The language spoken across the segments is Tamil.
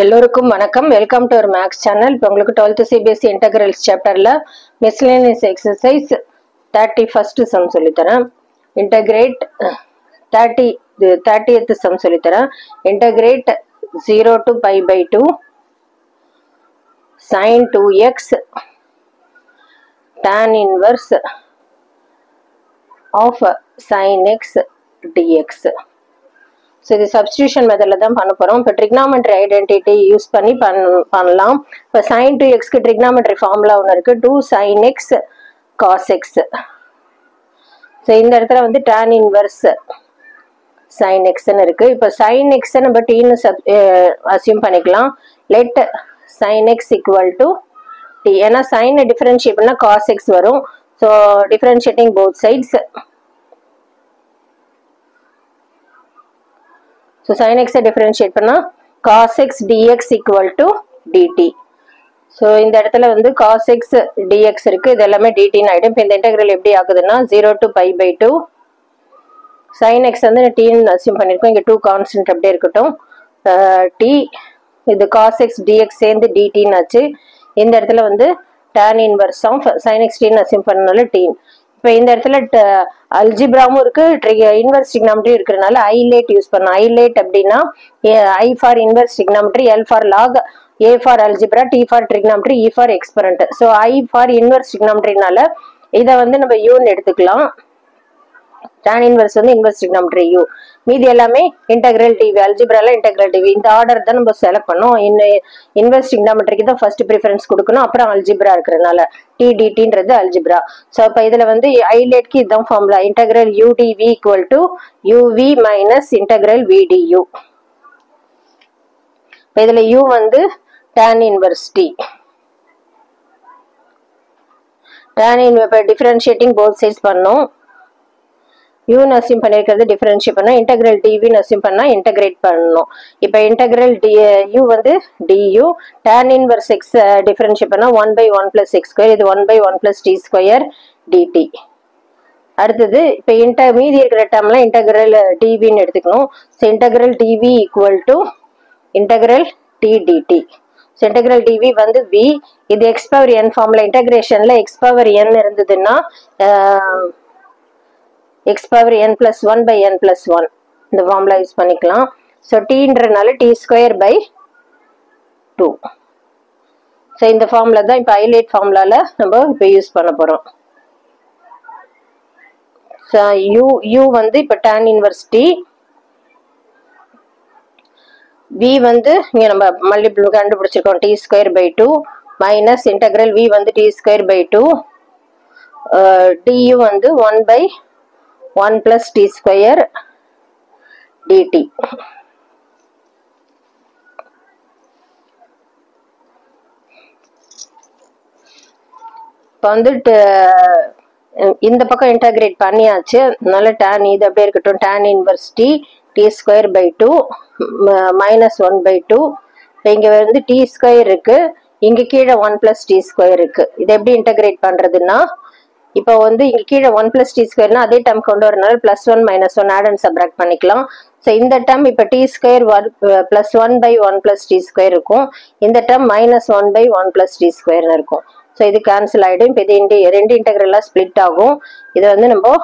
எல்லோருக்கும் வணக்கம். Welcome to our maths channel. இப்போ உங்களுக்கு 12th CBSE இன்டெகிரல்ஸ் சாப்டர்ல மிஸ்லேனியஸ் எக்ஸசைஸ் 31st சம் சொல்லித்தரேன். இன்டெகிரேட் 30th சம் சொல்லித்தரேன். Integrate 0 to pi by 2 sin 2x tan inverse of sin x dx. So இது சப்ஸ்டியூஷன் மெத்தடில் தான் பண்ண போகிறோம். இப்போ ட்ரிக்னாமெட்ரி ஐடென்டிட்டி யூஸ் பண்ணி பண்ணலாம். இப்போ சைன் 2xக்கு ட்ரிக்னாமெட்ரி ஃபார்முலா ஒன்று இருக்குது, 2 sin x cos x. So இந்த இடத்துல வந்து tan இன்வர்ஸ் sin xன்னு இருக்குது. இப்போ sin x நம்ம டீன்னு அசியூம் பண்ணிக்கலாம். Let sin x equal to t. ஏன்னா சைனை டிஃபரன்ஷியேட் பண்ணால் cos x வரும். So differentiating both sides. So sin x differentiate பண்ணா cos x dx equal to dt. So இந்த இடத்துல வந்து cos x dx இருக்கு, இது எல்லாமே dt ஆயிடும். இப்போ இந்த இன்டெகிரல் எப்படி ஆகுதுன்னா 0 to pi by 2 sin x வந்து t ன்னு அசியூம் பண்ணிருக்கோம். இங்க 2 கான்ஸ்டன்ட் அப்படியே இருக்கட்டும். t இது cos x dx சேர்ந்து dt ஆச்சு. இந்த இடத்துல வந்து tan inverse of sin x t ன்னு அசியூம் பண்ணனால t. இப்போ இந்த இடத்துல அல்ஜிப்ராவும் இருக்கு, இன்வர்ஸ் ட்ரிக்னாமெட்ரி இருக்கிறதுனால ஐலேட் யூஸ் பண்ணலாம். ஐலேட் அப்படின்னா I for inverse trigonometry, L for log, A for algebra, T for trigonometry, E for exponent. So I for inverse ட்ரிக்னாமெட்ரினால இதை வந்து நம்ம யூன்னு எடுத்துக்கலாம். tan இன்வர்ஸ் வந்து இன்வர்ஸ் ட்ரிக்னாமெட்ரி யூ. மீதி எல்லாமே இன்டெகிரல் டிவி, அல்ஜிப்ரால இன்டெகிரல் டிவி. இந்த ஆர்டர் தான் நம்ம செலக்ட் பண்ணோம். இன்வர்ஸ் ட்ரிக்னாமெட்ரிக்கு தான் ஃபர்ஸ்ட் ப்ரிஃபரன்ஸ் கொடுக்கணும், அப்புறம் அல்ஜிப்ரா இருக்கிறதுனால டி டிடின்றது அல்ஜிப்ரா. ஸோ இப்போ இதில் வந்து ஐலேட்க்கு இதுதான் formula, integral u dv equal to uv minus integral v du. இப்போ இதில் யூ வந்து tan இன்வர்ஸ் டி. இப்போ டிஃபரன்ஷியேட்டிங் போத் சைட்ஸ் பண்ணோம். யூன்னு அசியூம் பண்ணியிருக்கிறது டிஃபரன்ஷியேட் பண்ணால், இன்டெகிரல் டிவின்னு அசியூம் பண்ணால் இன்டெகிரேட் பண்ணணும். இப்போ இன்டெகிரல் யூ வந்து du, tan inverse x differentiate பண்ணால் 1/1 + x ஸ்கொயர், இது 1/1 + t ஸ்கொயர் dt. அடுத்தது இப்போ மீதி இருக்கிற டேர்ம்லாம் இன்டெகிரல் டிவின்னு எடுத்துக்கணும். So integral dv equal to integral t dt. So integral dv வந்து வி, இது எக்ஸ் பவர் என் ஃபார்முலா. இன்டெகிரேஷனில் எக்ஸ் பவர் என் இருந்ததுன்னா x power n plus 1 by n plus 1 இந்த ஃபார்முலா யூஸ் பண்ணிக்கலாம். ஸோ டீன்றனால டி ஸ்கொயர் பை 2. ஸோ இந்த ஃபார்முலா தான் இப்போ ஐலேட் ஃபார்முலாவில் நம்ம இப்போ யூஸ் பண்ண போகிறோம். ஸோ யூ வந்து இப்போ tan இன்வர்ஸ் டி, வி வந்து இங்கே நம்ம மல்டிபிள் கண்டுபிடிச்சிருக்கோம், t square by 2 minus integral v வந்து டி ஸ்கொயர் பை 2, டியூ வந்து 1/1 plus t square dt. இப்போ வந்து இந்த பக்கம் இன்டகிரேட் பண்ணியாச்சு, அதனால tan இது அப்படியே இருக்கட்டும். tan inverse t t square by 2 minus 1/2. இப்போ இங்கே வந்து டி ஸ்கொயர் இருக்கு, இங்கே கீழே 1 + t ஸ்கொயர் இருக்கு. இதை எப்படி இன்டகிரேட் பண்ணுறதுன்னா, இப்போ வந்து இங்கே கீழே 1 + t ஸ்கொயர்னா அதே டேர்ம் கொண்டு வரனால +1 -1 ஆட் அண்ட் சப்ராக்ட் பண்ணிக்கலாம். ஸோ இந்த டேர்ம் இப்போ டி ஸ்கொயர் +1/1 + t ஸ்கொயர் இருக்கும், இந்த டேர்ம் -1/1 + t ஸ்கொயர்னு இருக்கும். ஸோ இது கேன்சல் ஆகிடும். இப்போ இது ரெண்டு இன்டெகிரலாக ஸ்ப்ளிட் ஆகும். இதை வந்து நம்ம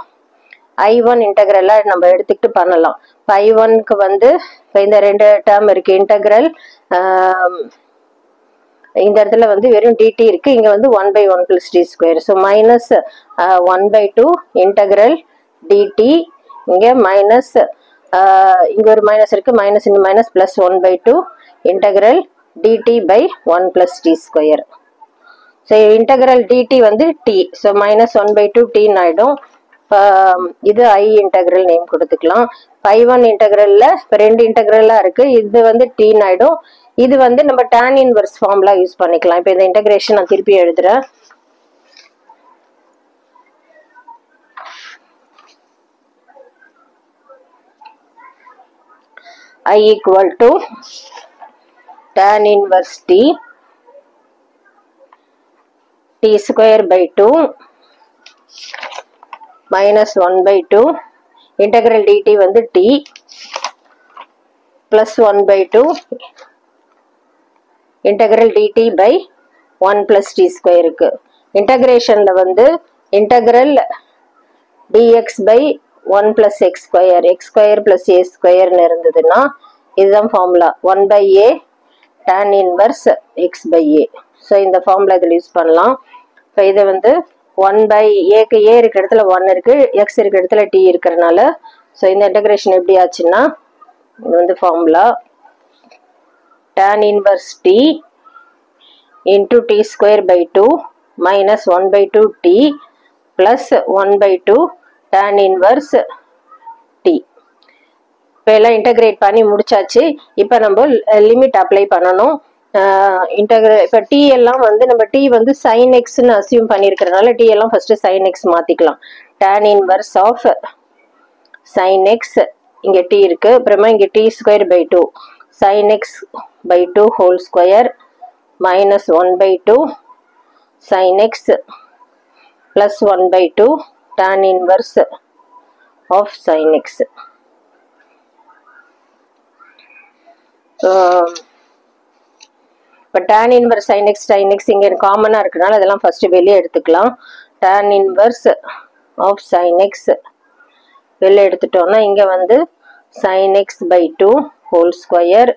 I1 இன்டெகிரலாக நம்ம எடுத்துக்கிட்டு பண்ணலாம். இப்போ I1க்கு வந்து இப்போ இந்த ரெண்டு டேர்ம் இருக்குது, இன்டெகிரல் இந்த இடத்துல வந்து வெறும் dt இருக்கு, இங்க வந்து 1/1 + t square. So minus 1/2 integral dt, இங்க மைனஸ் இங்க ஒரு மைனஸ் இருக்கு, மைனஸ் இந்த minus plus 1/2 integral dt by 1 + t square. So integral dt வந்து t, ஸோ மைனஸ் 1/2 t ஆயிடும். இது ஐ இன்டெகிரல் நேம் கொடுத்துக்கலாம். I1 இன்டெகிரல்ல ரெண்டு இன்டெகிரலா இருக்கு, இது வந்து t ஆயிடும். இது வந்து நம்ம tan இன்வர்ஸ் ஃபார்முலா யூஸ் பண்ணிக்கலாம். இப்போ இந்த இன்டெகிரேஷன் நான் திருப்பி எழுதுறேன். I equal to tan inverse t t square by 2 minus 1/2 integral dt வந்து t plus 1/2 integral dt by 1 plus t square இருக்கு. இன்டகிரேஷன்ல வந்து integral dx by 1 plus x square plus a square இருந்ததுன்னா இதுதான் formula 1 by a tan inverse x by a. So இந்த ஃபார்முலா இதில் யூஸ் பண்ணலாம். இப்போ இதை வந்து 1 by ஏக்கு a இருக்கிற இடத்துல 1 இருக்கு, x இருக்கிற இடத்துல t இருக்கிறனால ஸோ இந்த இன்டகிரேஷன் எப்படி ஆச்சுன்னா இது வந்து formula tan inverse t into t square by 2 minus 1 by 2 t plus 1 by 2 tan inverse t. இப்போ எல்லாம் இன்டகிரேட் பண்ணி முடிச்சாச்சு. இப்போ நம்ம லிமிட் அப்ளை பண்ணணும். இப்போ டி எல்லாம் வந்து நம்ம டி வந்து சைன் எக்ஸ்ன்னு அசியூம் பண்ணியிருக்கிறதுனால டி எல்லாம் ஃபர்ஸ்ட் சைன் எக்ஸ் மாற்றிக்கலாம். tan inverse of sine x இங்கே டி இருக்கு, அப்புறமா இங்கே t square by 2 sine x by 2 whole square minus 1 by 2 sin x plus 1 by 2 tan inverse of sin x. இப்போ tan inverse sin x இங்கே காமனாக இருக்கிறனால அதெல்லாம் ஃபர்ஸ்ட் வெளியே எடுத்துக்கலாம். tan inverse of sin x வெளியே எடுத்துட்டோம்னா இங்கே வந்து sin x by 2 whole square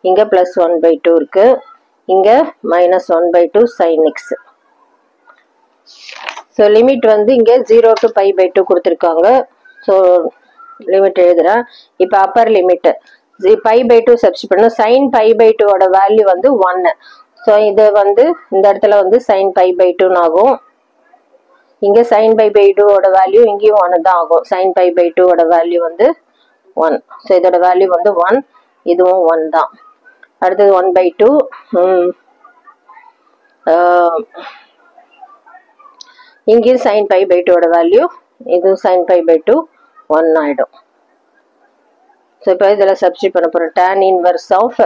இங்கே plus 1 by 2 இருக்கு, இங்கே minus 1 by 2 sin x. So limit வந்து இங்கே 0 to pi by 2 கொடுத்துருக்காங்க. ஸோ லிமிட் எழுதுகிறேன். இப்போ upper limit pi by 2 substitute பண்ணணும். sin pi by 2 வேல்யூ வந்து 1. ஸோ இது வந்து இந்த இடத்துல வந்து sin pi by 2 ஆகும். இங்கே sin pi by 2 வேல்யூ இங்கேயும் 1 தான் ஆகும். sin pi by 2 வேல்யூ வந்து 1. ஸோ இதோட வேல்யூ வந்து 1, இதுவும் 1 தான். அடுத்தது 1 by 2 இங்கேயும் sin pi by 2 வேல்யூ, இதுவும் sin pi by 2 1 ஆகிடும். ஸோ இப்போ இதில் சப்ஸ்டிட் பண்ண போகிறோம். tan inverse of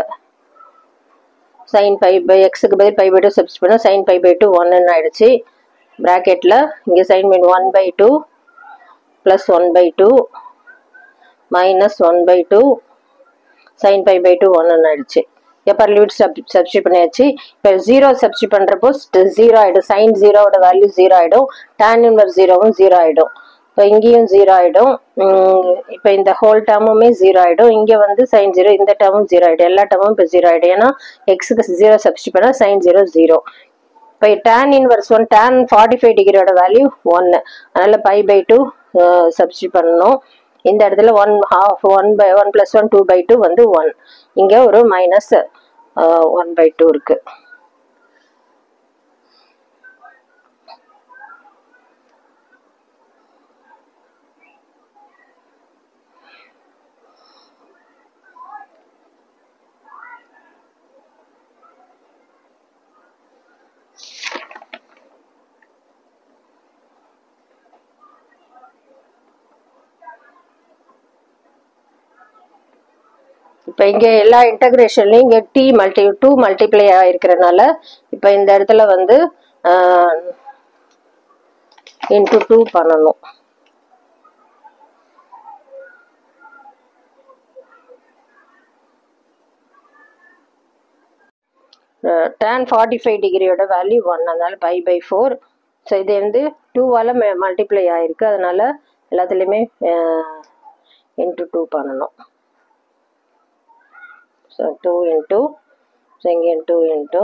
sin pi by எக்ஸுக்கு பதில் pi by 2 சப்ஸ்டிட் பண்ணோம். sin pi by 2 1 ஆகிடுச்சு. ப்ராக்கெட்டில் இங்கே sin 1 by 2 plus 1 by 2 minus 1 by 2 sin pi by 2 1 ஆகிடுச்சு. எப்போ லிமிட் சப்ஸ்டிட் பண்ணியாச்சு. இப்போ 0 சப்ஸ்டிட் பண்ணுறப்போ 0 ஆகிடும். sin 0 வேல்யூ 0 ஆகிடும். tan inverse 0வும் 0 ஆகிடும். இப்போ இங்கேயும் 0 ஆகிடும். இப்போ இந்த ஹோல் டேர்முமே 0 ஆகிடும். இங்கே வந்து sin 0, இந்த டேர்மும் 0 ஆகிடும். எல்லா டேர்மும் இப்போ 0 ஆகிடும். ஏன்னா எக்ஸுக்கு 0 சப்ஸ்டிட் பண்ணால் sin 0 0. இப்போ tan inverse 1 tan 45 டிகிரியோட வேல்யூ 1. அதனால் pi by 2 சப்ஸ்டிட் பண்ணணும். இந்த இடத்துல 1/2 1 by 1 plus 1 2 by 2 வந்து 1. இங்கே ஒரு மைனஸ் 1 by 2 இருக்கு. இப்போ இங்கே எல்லா இன்டகிரேஷன்லையும் இங்கே டூ மல்டிப்ளை ஆகிருக்கிறனால இப்போ இந்த இடத்துல வந்து இன்ட்டு 2 பண்ணணும். tan 45 டிகிரியோட வேல்யூ 1, அதனால pi by 4. ஸோ இது வந்து 2வால் மல்டிப்ளை ஆகிருக்கு, அதனால எல்லாத்துலேயுமே இன்ட்டு 2 பண்ணணும். ஸோ 2 இன்ட்டு, ஸோ இங்கே 2 into,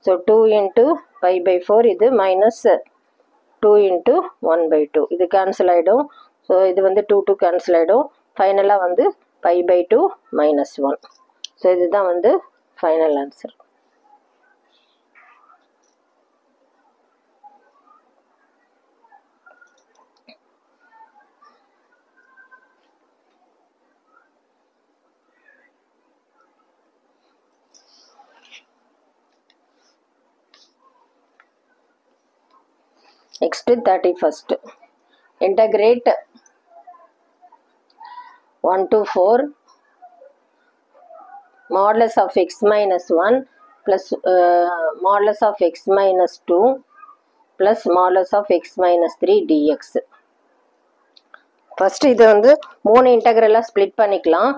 so 2 into pi by 4, இது மைனஸ் 2 இன்ட்டு 1 by 2, இது கேன்சல் ஆகிடும். ஸோ இது வந்து 2 கேன்சல் ஆகிடும். ஃபைனலாக வந்து pi by 2 minus 1. ஸோ இதுதான் வந்து final answer. Next 31st. Integrate 1 to 4 modulus of x minus 1 plus modulus of x minus 2 plus modulus of x minus 3 dx. First இது வந்து 3 இன்டெக்ரலாக ஸ்ப்ளிட் பண்ணிக்கலாம்.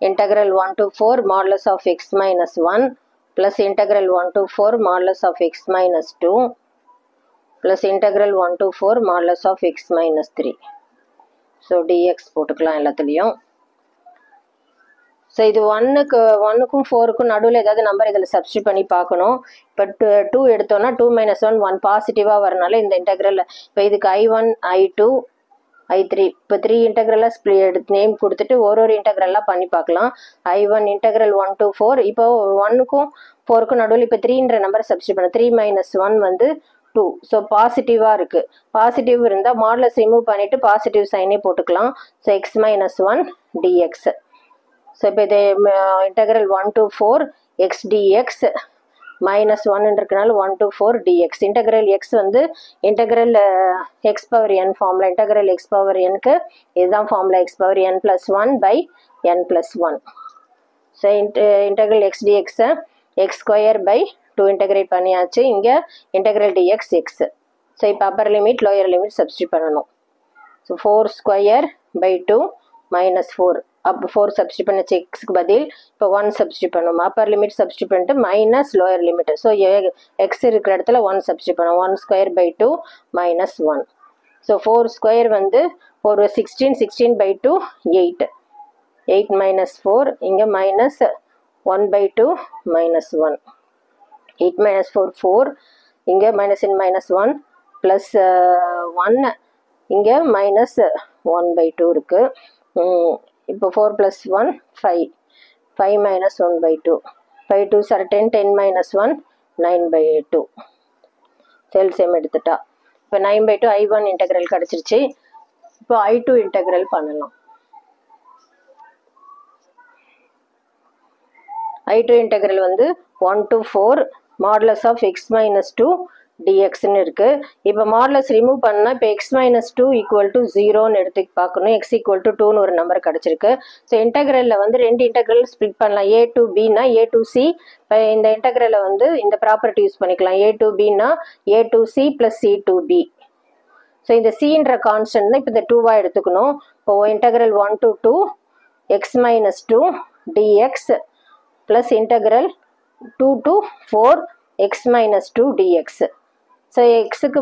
integral 1 to 4 modulus of x minus 1 plus integral 1 to 4 modulus of x minus 2 plus integral 1 to 4 modulus of x minus 3. So dx போட்டுக்கலாம் எல்லாத்துலயும். ஸோ இது ஒன்னுக்கும் ஃபோருக்கும் நடுவில் ஏதாவது நம்பர் இதில் சப்ஸ்டியூட் பண்ணி பார்க்கணும். இப்போ 2 எடுத்தோன்னா 2 - 1 1 பாசிட்டிவாக வரனால இந்த இன்டெக்ரல் இப்போ இதுக்கு I1 I2 I3 இப்போ 3 இன்டெக்ரலாக எடுத்து நேம் கொடுத்துட்டு ஒரு இன்டெக்ரலாக பண்ணி பார்க்கலாம். I1 integral 1 to 4 இப்போ 1க்கும் 4க்கும் நடுவில் இப்போ 3ன்ற நம்பர் சப்ஸ்டியூட் பண்ண 3 - 1 வந்து 2. ஸோ பாசிட்டிவாக இருக்குது. பாசிட்டிவ் இருந்தால் மாடுலஸ் ரிமூவ் பண்ணிவிட்டு பாசிட்டிவ் சைனே போட்டுக்கலாம். So x - 1 dx. ஸோ இப்போ இது integral 1 to 4 x dx -1 இருக்கனால 1 to 4 dx. இன்டெக்ரல் x வந்து integral x power n formula. Integral x power nக்கு இதுதான் formula x power n + 1 / n + 1. So integral x dx x² / 2 integrate பண்ணியாச்சு. இங்கே இன்டெக்ரல் dx x. ஸோ இப்போ upper limit lower limit substitute பண்ணணும். ஸோ 4² / 2 - 4 அப்போ 4 சப்ஸ்டியூட் பண்ண எக்ஸுக்கு பதில் இப்போ 1 சப்ஸ்டியூட் பண்ணணும். அப்பர் லிமிட் சப்ஸ்டியூட் பண்ணிட்டு minus lower limit. So X இருக்கிற இடத்துல 1 சப்ஸ்டியூட் பண்ணணும். 1² / 2 - 1. ஸோ 4² வந்து 16 16 / 2 8 8 - 4 இங்கே -1 / 2 -1 8 - 4 4 இங்கே -1 ப்ளஸ் 1 இங்கே -1 / 2 இருக்குது. இப்போ 4 + 1 5 5 - 1 / 2 5 2s are 10 10 - 1 9 / 2. செல்சியம் எடுத்துட்டா இப்போ 9 / 2 I1 இன்டெக்ரல் கிடச்சிருச்சு. இப்போ I2 இன்டெக்ரல் பண்ணலாம். I2 இன்டெக்ரல் வந்து 1 to 4 மாடுலஸ் ஆஃப் x - 2 dxன்னு இருக்குது. இப்போ மாடுலஸ் ரிமூவ் பண்ணால் இப்போ x - 2 = 0ன்னு எடுத்து பார்க்கணும். x = 2ன்னு ஒரு நம்பர் கிடச்சிருக்கு. ஸோ இன்டெக்ரலில் வந்து 2 இன்டெக்ரல் ஸ்ப்ளிட் பண்ணலாம். a to bனா a to c. இப்போ இந்த இன்டெக்ரலில் வந்து இந்த ப்ராப்பர்ட்டி யூஸ் பண்ணிக்கலாம். a to bனா a to c + c to b. So இந்த cன்ற கான்ஸ்டன்ட் தான் இப்போ இந்த 2வாக எடுத்துக்கணும். இப்போ integral 1 to 2 x - 2 dx plus integral 2 to 4 x - 2 dx. So எக்ஸுக்கு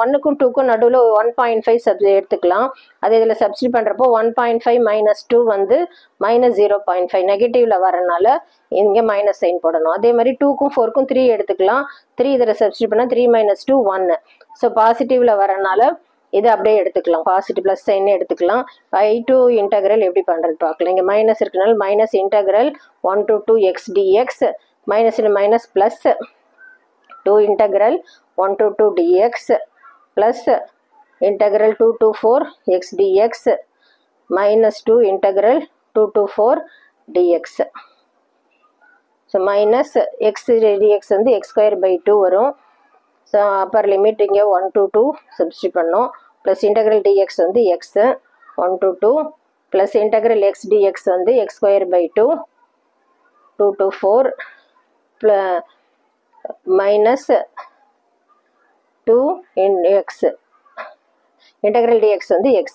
1க்கும் 2க்கும் நடுவில் 1.5 எடுத்துக்கலாம். அது இதில் சப்ஸ்டியூட் பண்ணுறப்போ 1.5 - 2 வந்து -0.5 நெகட்டிவில் வரனால இங்கே மைனஸ் சைன் போடணும். அதே மாதிரி 2க்கும் 4க்கும் 3 எடுத்துக்கலாம். 3 இதில் சப்ஸ்டியூட் பண்ணால் 3 - 2 1. ஸோ பாசிட்டிவில் வரனால இது அப்படியே எடுத்துக்கலாம். பாசிட்டிவ் ப்ளஸ் சைன் எடுத்துக்கலாம். I2 இன்டெக்ரல் எப்படி பண்ணுறது பார்க்கலாம். இங்கே மைனஸ் இருக்கனால minus integral 1 to 2 x dx minus plus 2 integral 1 to 2 dx plus integral 2 to 4 x dx minus 2 integral 2 to 4 dx. So minus x dx வந்து x² / 2 வரும். ஸோ அப்பர் லிமிட் இங்கே 1 to 2 சப்ஸ்டியூட் பண்ணோம். ப்ளஸ் இன்டெக்ரல் dx வந்து x 1 to 2 plus integral x dx வந்து x² / 2 2 to 4 minus 2 in x. Integral dx வந்து x.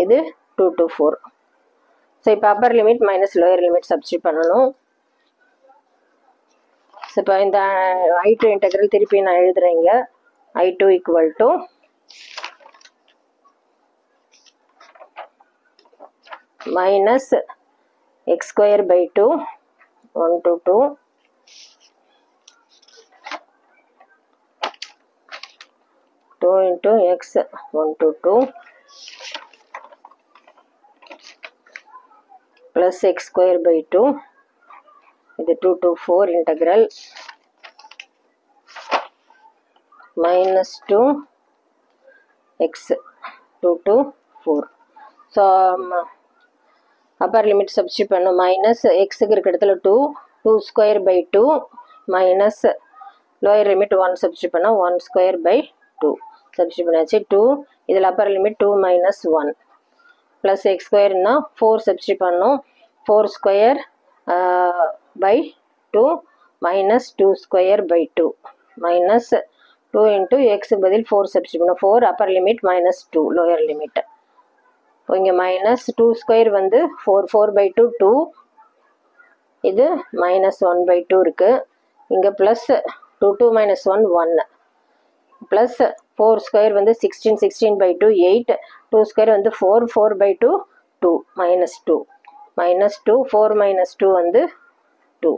இது 2 to 4. ஸோ இப்போ upper limit minus lower limit substitute பண்ணணும். ஸோ இப்போ இந்த I2 இன்டெக்ரல் திருப்பி நான் எழுதுறேங்க. I2 = minus x² / 2 1 to 2 2 into x 1 to 2 plus x² / 2 இது 2 to 4 integral minus 2 x 2 to 4. So upper limit substitute பண்ணோம். மைனஸ் எக்ஸுக்கு இருக்கிற இடத்துல 2² / 2 மைனஸ் லோயர் லிமிட் 1 சப்ஸ்டியூட் பண்ணால் 1² / 2 சப்ஸ்டியூட் பண்ணாச்சு. 2 இதில் அப்பர் லிமிட் 2 - 1 ப்ளஸ் x²னா 4 சப்ஸ்டியூட் பண்ணோம். 4² / 2 minus 2² / 2 minus 2 into x பதில் 4 சப்ஸ்டியூட் பண்ணோம். 4 அப்பர் லிமிட் -2 லோயர் லிமிட். இப்போ இங்கே -2² வந்து 4 / 2 2 இது -1/2 இருக்குது. இங்கே ப்ளஸ் 2 2 - 1 1 ப்ளஸ் 4 ஸ்கொயர் வந்து 16 16/2 8 2 ஸ்கொயர் வந்து 4 4/2 2 -2 -2 4 - 2 வந்து 2.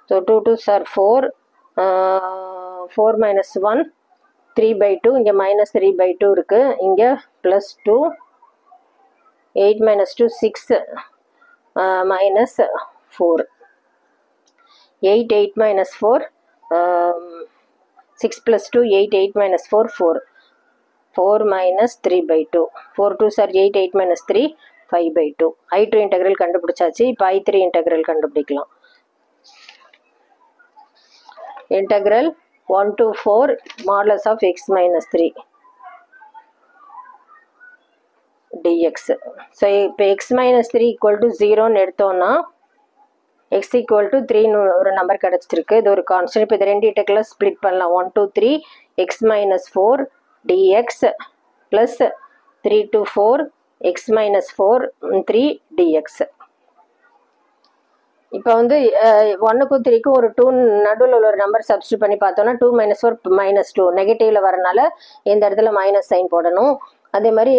ஸோ 2 2s are 4 4 - 1 3/2 இங்கே -3/2 இருக்குது. இங்கே +2 8 - 2 6 -4 8 8 - 4 6 + 2 8 8 - 4 4 4 - 3/2 4 2s are 8 8 - 3 5/2. I2 இன்டெக்ரல் கண்டுபிடிச்சாச்சு. இப்போ I3 இன்டெக்ரல் கண்டுபிடிக்கலாம். Integral 1 to 4 modulus of x - 3 dx. So இப்போ x - 3 = 0ன்னு எடுத்தோன்னா x = 3ன்னு ஒரு நம்பர் கிடச்சிருக்கு. இது ஒரு கான்ஸ்டன்ட். இப்போ இது ரெண்டு இன்டெக்ரலை ஸ்ப்ளிட் பண்ணலாம். 1 to 3 x - 4 dx plus 3 to 4 x - 4 3 dx. இப்போ வந்து 1க்கும் 3க்கும் ஒரு 2 நடுவில் உள்ள ஒரு நம்பர் சப்ஸ்டியூட் பண்ணி பார்த்தோன்னா 2 - 4 -2 நெகட்டிவில் வரனால இந்த இடத்துல மைனஸ் சைன் போடணும். அதே மாதிரி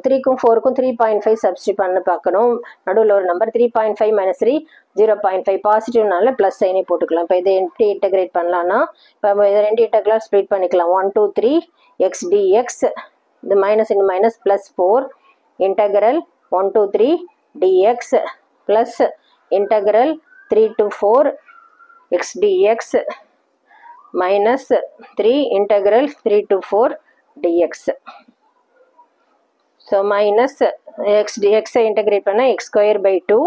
3க்கும் 4க்கும் 3.5 சப்ஸ்டியூட் பண்ண பார்க்கணும். நடுவில் ஒரு நம்பர் 3.5 - 3 0.5 பாசிட்டிவ்னால ப்ளஸ் சைனே போட்டுக்கலாம். இப்போ இதை எப்படி இன்டெகிரேட் பண்ணலான்னா இப்போ இதை ரெண்டு இன்டெக்ரலாக ஸ்ப்ளிட் பண்ணிக்கலாம். 1 to 3 x dx இது minus in minus plus 4 integral 1 to 3 dx plus integral 3 to 4 x dx minus 3 integral 3 to 4 dx. So minus x dx integrate பண்ண x square by 2.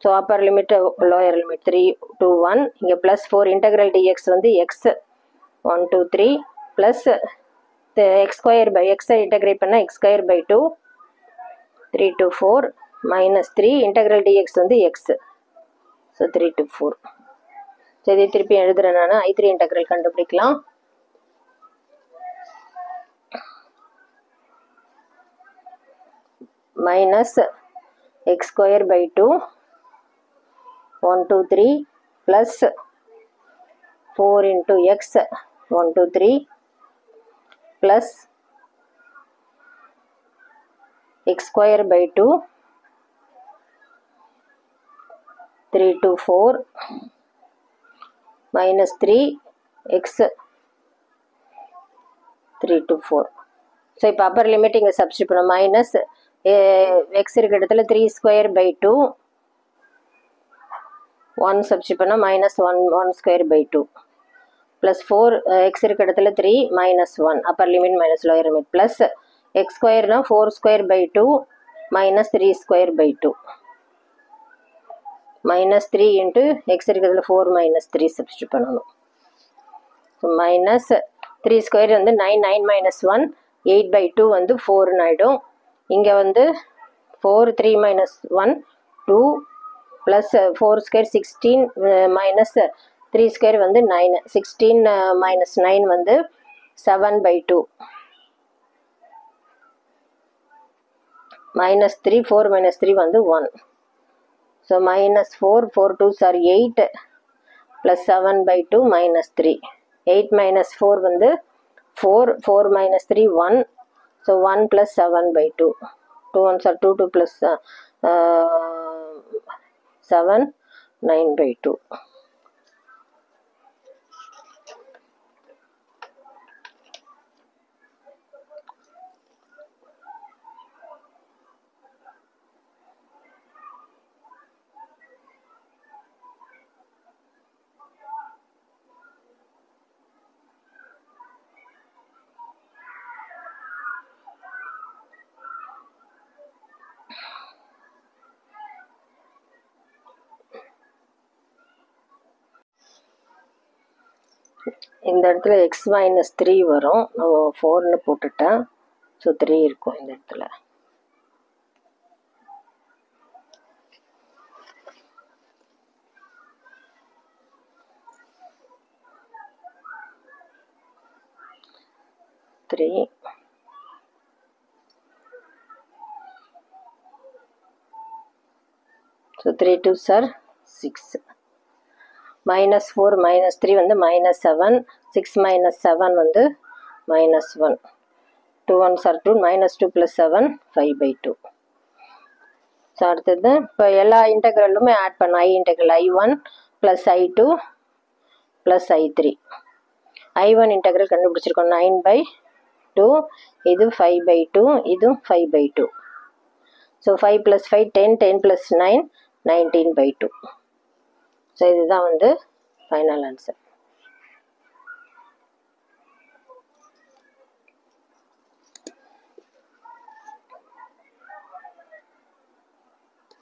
So upper limit lower limit 3 to 1. இங்க plus 4 integral dx வந்து x 1 to 3 plus x square by x integrate பண்ண x square by 2 3 to 4 minus 3 integral dx வந்து x. So 3 to 4. So இதை திருப்பி எழுதுறேன் நான். I3 integral கண்டுபிடிக்கலாம். minus x square by 2 1 to 3 plus 4 into x 1 to 3 plus x square by 2 3 to 4 minus 3 x 3 to 4. So இப்போ upper limit இங்கே substitute பண்ண minus x இருக்க இடத்துல 3 square by 2 1 substitute பண்ண minus 1 square by 2 plus 4 x இருக்க இடத்துல 3 minus 1 upper limit minus lower limit plus x square na 4 square by 2 minus 3 square by 2 minus 3 into x இருக்கிறதுல 4 minus 3 substitute பண்ணணும். So minus 3 square வந்து 9 9 minus 1 8 by 2 வந்து 4 ஆயிடும். இங்கே வந்து 4 3 minus 1 2 plus 4 square 16 minus 3 square வந்து 9 16 minus 9 வந்து 7 by 2 minus 3 4 minus 3 வந்து 1. So minus 4 4 2s are 8 plus 7 by 2 minus 3 8 minus 4 வந்து 4 4 minus 3 1. So 1 plus 7 by 2 2 ones are 2 2 plus 7 9 by 2. இந்த இடத்துல x minus 3 வரும். நான் 4ன்னு போட்டுட்டேன். ஸோ 3 இருக்கும் இந்த இடத்துல. 3 2s are 6. minus 4 minus 3 வந்து minus 7. 6 minus 7 வந்து minus 1. 2 1s are 2. minus 2 plus 7 5/2. So அடுத்தது இப்போ எல்லா இன்டெக்ரலுமே ஆட் பண்ண I integral I1 plus I2 plus I3. I1 integral கண்டுபிடிச்சிருக்கோம் 9/2. இது 5/2. இது 5/2. ஸோ 5 + 5 10. 10 + 9 19/2. ஸோ இதுதான் வந்து final answer.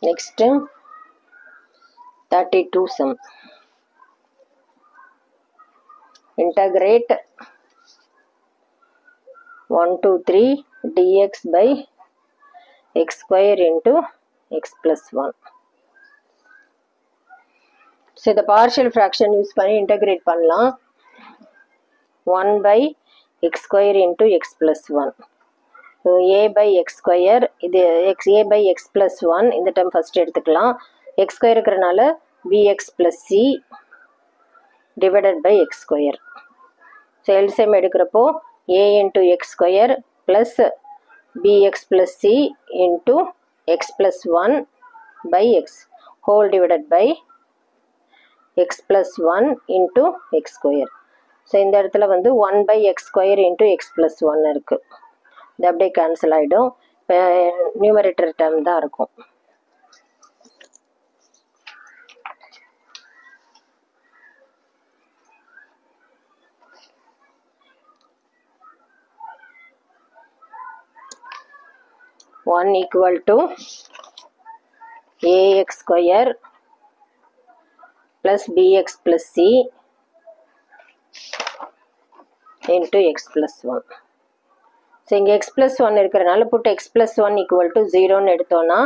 Next 32 sum. Integrate 1 2 3 dx by x square into x plus 1. So இந்த பார்ஷியல் ஃப்ராக்ஷன் யூஸ் பண்ணி இன்டகிரேட் பண்ணலாம். 1 by x square into x plus 1. So a by x square, இது a by x plus 1 இந்த டேர்ம் ஃபஸ்ட் எடுத்துக்கலாம். x square இருக்கிறனால bx plus c divided by x square. So LCM எடுக்கிறப்போ a into x square plus bx plus c into x plus 1 by x whole divided by x plus 1 into x square. So இந்த இடத்துல வந்து 1 by x square into x plus 1 இருக்குது. இது அப்படியே கேன்சல் ஆகிடும். இப்போ நியூமரேட்டர் டேர்ம் தான் இருக்கும். One equal to ax square plus bx plus c into x plus 1. So இங்கே x plus 1 இருக்கிறனால put x plus 1 equal to 0ன்னு எடுத்தோன்னா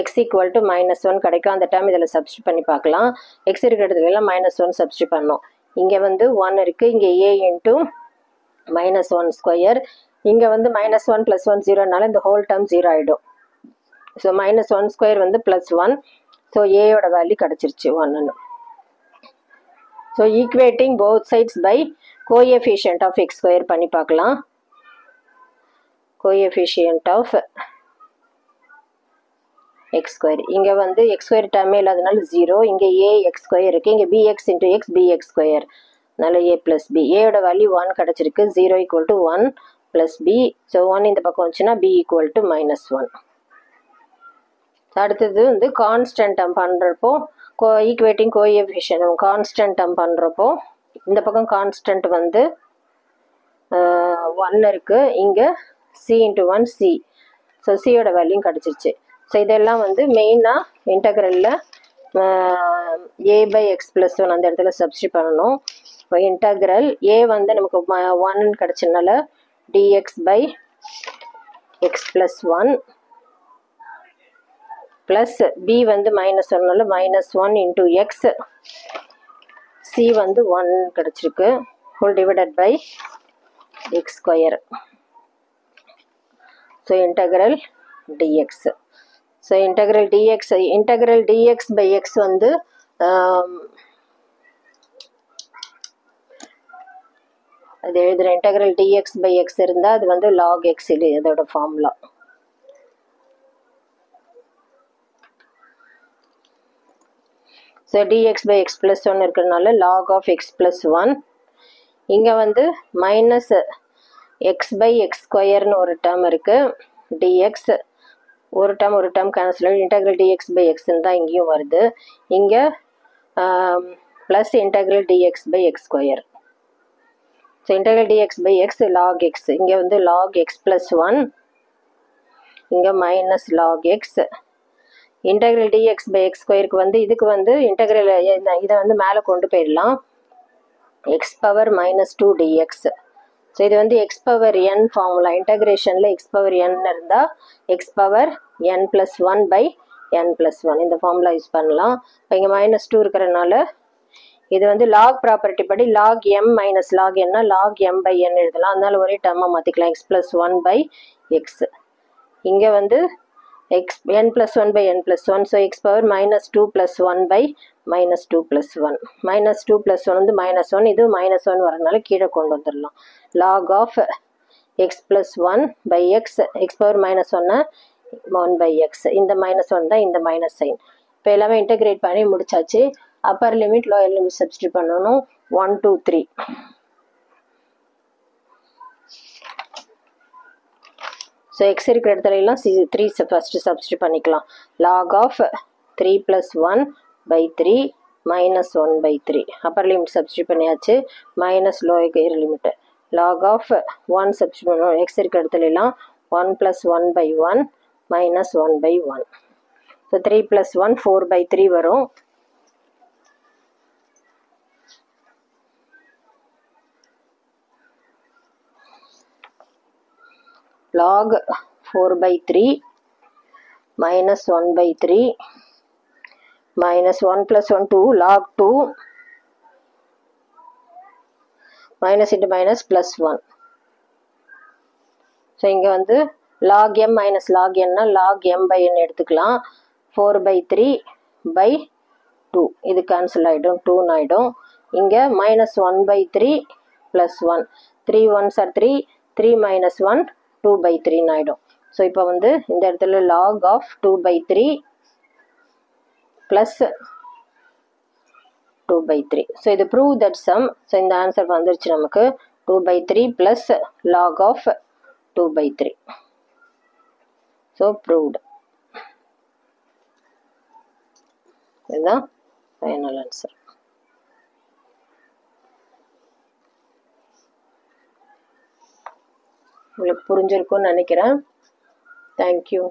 x equal to -1 கிடைக்கும். அந்த டைம் இதில் சப்ஸ்டியூட் பண்ணி பார்க்கலாம். x இருக்கிற இடத்துலலாம் -1 சப்ஸ்டியூட் பண்ணோம். இங்கே வந்து 1 இருக்குது. இங்கே a into -1 ஸ்கொயர். இங்கே வந்து -1 + 1 0னால இந்த ஹோல் டேர்ம் 0 ஆகிடும். ஸோ -1 ஸ்கொயர் வந்து +1. ஸோ ஏயோட வேல்யூ கிடச்சிருச்சு 1ன்னு. So equating both sides by coefficient of x square பண்ணி பார்க்கலாம். கோஎஃபிஷியன்ட் ஆஃப் எக்ஸ் ஸ்கொயர், இங்கே வந்து எக்ஸ் ஸ்கொயர் டேர்மே இல்லாதனால 0. இங்கே ஏ எக்ஸ் ஸ்கொயர் இருக்குது. இங்கே bx into x bx square, அதனால் a + b. ஏயோட வேல்யூ 1 கிடச்சிருக்கு. 0 = 1 + b. ஸோ 1 இந்த பக்கம் வந்துச்சுன்னா b = -1. அடுத்தது வந்து கான்ஸ்டன்ட் டேர்ம் பண்ணுறப்போ ஈக்குவேட்டிங் கோஎஃபிஷியன்ட் கான்ஸ்டன்ட் டேர்ம் பண்ணுறப்போ இந்த பக்கம் கான்ஸ்டன்ட் வந்து 1 இருக்குது. இங்கே c × 1 c. ஸோ சியோட வேல்யூயும் கிடச்சிருச்சு. ஸோ இதெல்லாம் வந்து மெயினாக இன்டகிரலில் a by x plus 1 அந்த இடத்துல சப்ஸ்டியூட் பண்ணணும். இப்போ இன்டகிரல் a வந்து நமக்கு 1 கிடச்சதுனால dx by x plus 1 plus b வந்து -1னால -1 into x, c வந்து 1 கிடச்சிருக்கு, whole divided by x square. So integral dx. So integral dx by x வந்து அது எழுதுகிற இன்டகிரல் dx by x இருந்தால் அது வந்து log x இது இதோட formula. So dx by x plus 1 இருக்கிறதுனால log of x plus 1. இங்கே வந்து மைனஸ் எக்ஸ் பை எக்ஸ் ஸ்கொயர்னு ஒரு டேர்ம் இருக்குது. dx ஒரு டேர்ம் கேன்சல் ஆகி இன்டகிரல் dx by xன்னு தான் இங்கேயும் வருது. இங்கே plus integral dx by x square. So integral dx by x log x. இங்கே வந்து log x plus 1, இங்கே minus log x. Integral dx by x ஸ்கொயருக்கு வந்து இதுக்கு வந்து இன்டகிரல் இதை வந்து மேலே கொண்டு போயிடலாம். x power -2 dx. ஸோ இது வந்து x பவர் n ஃபார்முலா. இன்டகிரேஷனில் x பவர் n இருந்தால் x power n + 1 by n + 1 இந்த ஃபார்முலா யூஸ் பண்ணலாம். இப்போ இங்கே -2 இருக்கிறனால இது வந்து லாக் ப்ராப்பர்ட்டி படி log m - log n log m by n எழுதலாம். அதனால ஒரே டேர்மாக மாற்றிக்கலாம். x + 1 by x. இங்கே வந்து x n plus 1 by n plus 1. So x power minus 2 plus 1 by minus 2 plus 1. Minus 2 plus 1 வந்து minus 1. இது minus 1 வரனால கீழே கொண்டு வந்துடலாம். Log of x plus 1 by x. X power minus 1 1 by x. இந்த minus 1 தான் இந்த minus sign. இப்போ எல்லாமே இன்டகிரேட் பண்ணி முடிச்சாச்சு. Appar limit lower limit substitute பண்ணணும். 1 2 3. ஸோ எக்ஸ் இருக்கிற இடத்துல எல்லாம் 3 ஃபஸ்ட்டு சப்ஸ்டியூட் பண்ணிக்கலாம். Log of 3 + 1 by 3 minus 1 by 3. Upper limit substitute பண்ணியாச்சு. Minus lower limit. Log of 1 substitute பண்ணணும். எக்ஸ் இருக்கிற இடத்துல எல்லாம் 1 + 1 by 1 minus 1 by 1. So 3 + 1 4 by 3 வரும். log 4 by 3 minus 1 by 3 minus 1 plus 1 2 log 2 minus into minus plus 1. So இங்கே வந்து log m minus log n log m by n எடுத்துக்கலாம். 4 by 3 by 2 இது கேன்சல் ஆகிடும். 2 ஆகிடும். இங்கே minus 1 by 3 plus 1. 3 1s are 3. 3 minus 1 2 by 3 ஆகிடும். ஸோ இப்போ வந்து இந்த இடத்துல log of 2 by 3 plus 2 by 3. So இது prove that sum. ஸோ இந்த ஆன்சர் வந்துருச்சு நமக்கு. 2 by 3 plus log of 2 by 3. So proved. இதுதான் ஃபைனல் ஆன்சர். உங்களுக்கு புரிஞ்சிருக்கும்னு நினைக்கிறேன். தேங்க்யூ.